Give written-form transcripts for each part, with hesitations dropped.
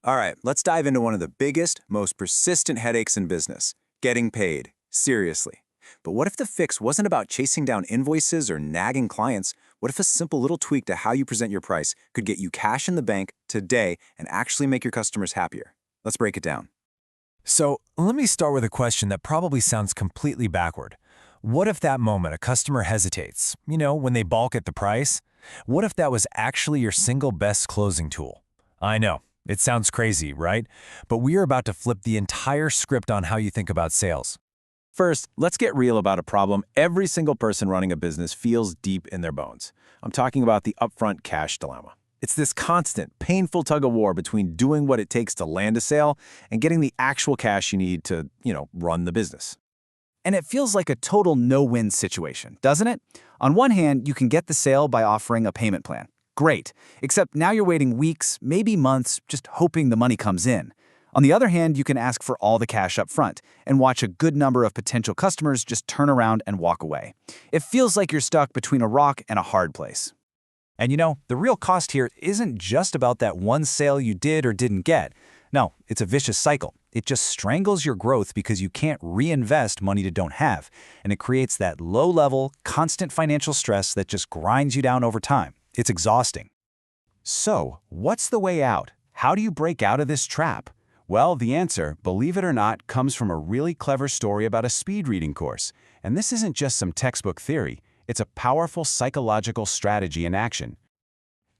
All right, let's dive into one of the biggest, most persistent headaches in business getting paid. Seriously. But what if the fix wasn't about chasing down invoices or nagging clients? What if a simple little tweak to how you present your price could get you cash in the bank today and actually make your customers happier? Let's break it down. So let me start with a question that probably sounds completely backward. What if that moment a customer hesitates, when they balk at the price? What if that was actually your single best closing tool? I know, it sounds crazy, right? But we are about to flip the entire script on how you think about sales. First, let's get real about a problem every single person running a business feels deep in their bones. I'm talking about the upfront cash dilemma. It's this constant, painful tug-of-war between doing what it takes to land a sale and getting the actual cash you need to, run the business. And it feels like a total no-win situation, doesn't it? On one hand, you can get the sale by offering a payment plan. Great, except now you're waiting weeks, maybe months, just hoping the money comes in. On the other hand, you can ask for all the cash up front and watch a good number of potential customers just turn around and walk away. It feels like you're stuck between a rock and a hard place. And the real cost here isn't just about that one sale you did or didn't get. No, it's a vicious cycle. It just strangles your growth because you can't reinvest money you don't have, and it creates that low-level, constant financial stress that just grinds you down over time. It's exhausting. So, what's the way out? How do you break out of this trap? Well, the answer, believe it or not, comes from a really clever story about a speed reading course. And this isn't just some textbook theory. It's a powerful psychological strategy in action.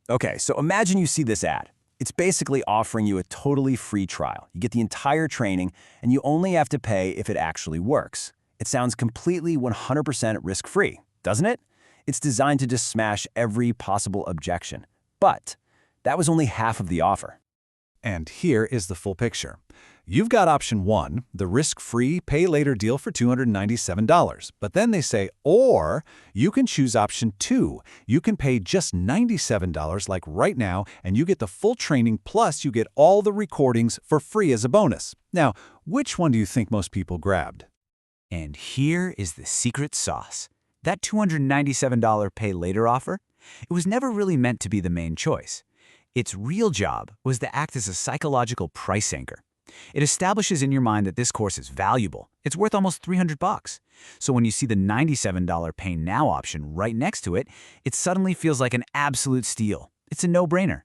Okay, so imagine you see this ad. It's basically offering you a totally free trial. You get the entire training, and you only have to pay if it actually works. It sounds completely 100% risk-free, doesn't it? It's designed to just smash every possible objection. But that was only half of the offer. And here is the full picture. You've got option 1, the risk-free pay-later deal for $297. But then they say, or you can choose option 2. You can pay just $97 like right now, and you get the full training, plus you get all the recordings for free as a bonus. Now, which one do you think most people grabbed? And here is the secret sauce. That $297 pay-later offer, it was never really meant to be the main choice. Its real job was to act as a psychological price anchor. It establishes in your mind that this course is valuable. It's worth almost $300. So when you see the $97 Pay Now option right next to it, it suddenly feels like an absolute steal. It's a no-brainer.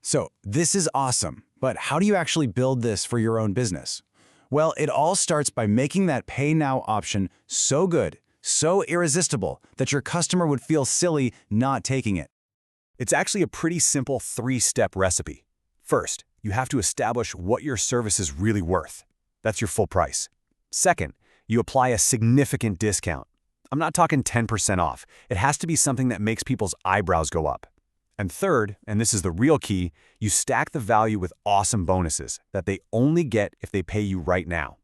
So this is awesome, but how do you actually build this for your own business? Well, it all starts by making that Pay Now option so good, so irresistible, that your customer would feel silly not taking it. It's actually a pretty simple 3-step recipe. First, you have to establish what your service is really worth. That's your full price. Second, you apply a significant discount. I'm not talking 10% off. It has to be something that makes people's eyebrows go up. And third, and this is the real key, you stack the value with awesome bonuses that they only get if they pay you right now.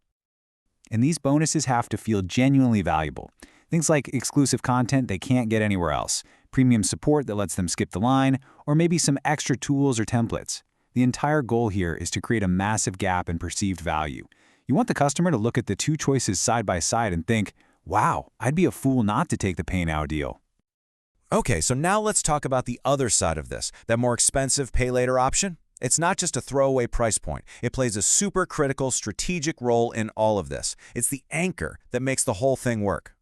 And these bonuses have to feel genuinely valuable. Things like exclusive content they can't get anywhere else, premium support that lets them skip the line, or maybe some extra tools or templates. The entire goal here is to create a massive gap in perceived value. You want the customer to look at the two choices side by side and think, wow, I'd be a fool not to take the Pay Now deal. Okay, so now let's talk about the other side of this, that more expensive Pay Later option. It's not just a throwaway price point. It plays a super critical strategic role in all of this. It's the anchor that makes the whole thing work.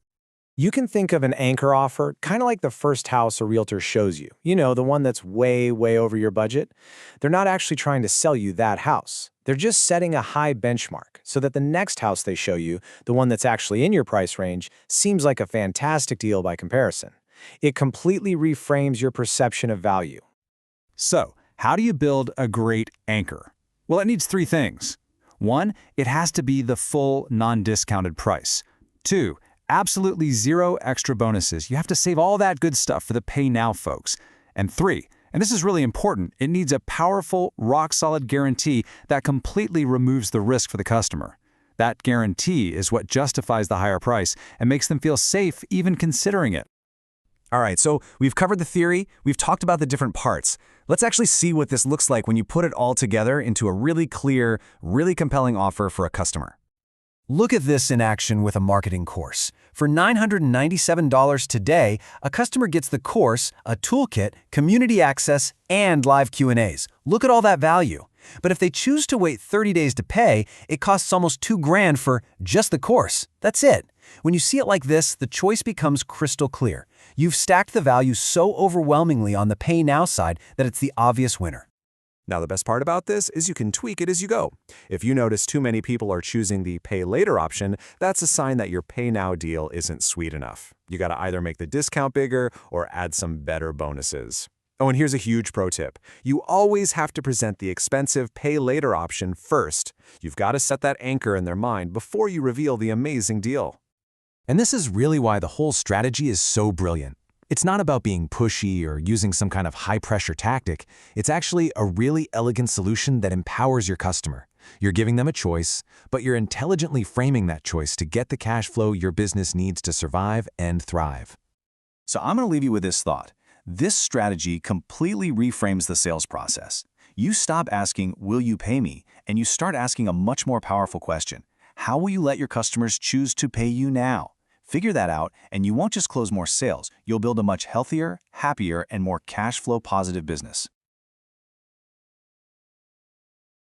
You can think of an anchor offer kind of like the first house a realtor shows you. The one that's way, way over your budget. They're not actually trying to sell you that house. They're just setting a high benchmark so that the next house they show you, the one that's actually in your price range, seems like a fantastic deal by comparison. It completely reframes your perception of value. So, how do you build a great anchor? Well, it needs 3 things. 1, it has to be the full non-discounted price. 2, absolutely 0 extra bonuses. You have to save all that good stuff for the Pay Now folks. And 3, and this is really important, it needs a powerful, rock-solid guarantee that completely removes the risk for the customer. That guarantee is what justifies the higher price and makes them feel safe even considering it. All right, so we've covered the theory, we've talked about the different parts. Let's actually see what this looks like when you put it all together into a really clear, really compelling offer for a customer. Look at this in action with a marketing course. For $997 today, a customer gets the course, a toolkit, community access, and live Q&As. Look at all that value. But if they choose to wait 30 days to pay, it costs almost $2,000 for just the course. That's it. When you see it like this, the choice becomes crystal clear. You've stacked the value so overwhelmingly on the Pay Now side that it's the obvious winner. Now, the best part about this is you can tweak it as you go. If you notice too many people are choosing the Pay Later option, that's a sign that your Pay Now deal isn't sweet enough. You got to either make the discount bigger or add some better bonuses. Oh, and here's a huge pro tip. You always have to present the expensive Pay Later option first. You've got to set that anchor in their mind before you reveal the amazing deal. And this is really why the whole strategy is so brilliant. It's not about being pushy or using some kind of high-pressure tactic. It's actually a really elegant solution that empowers your customer. You're giving them a choice, but you're intelligently framing that choice to get the cash flow your business needs to survive and thrive. So I'm going to leave you with this thought. This strategy completely reframes the sales process. You stop asking, "Will you pay me?" and you start asking a much more powerful question. How will you let your customers choose to pay you now? Figure that out, and you won't just close more sales. You'll build a much healthier, happier, and more cash flow positive business.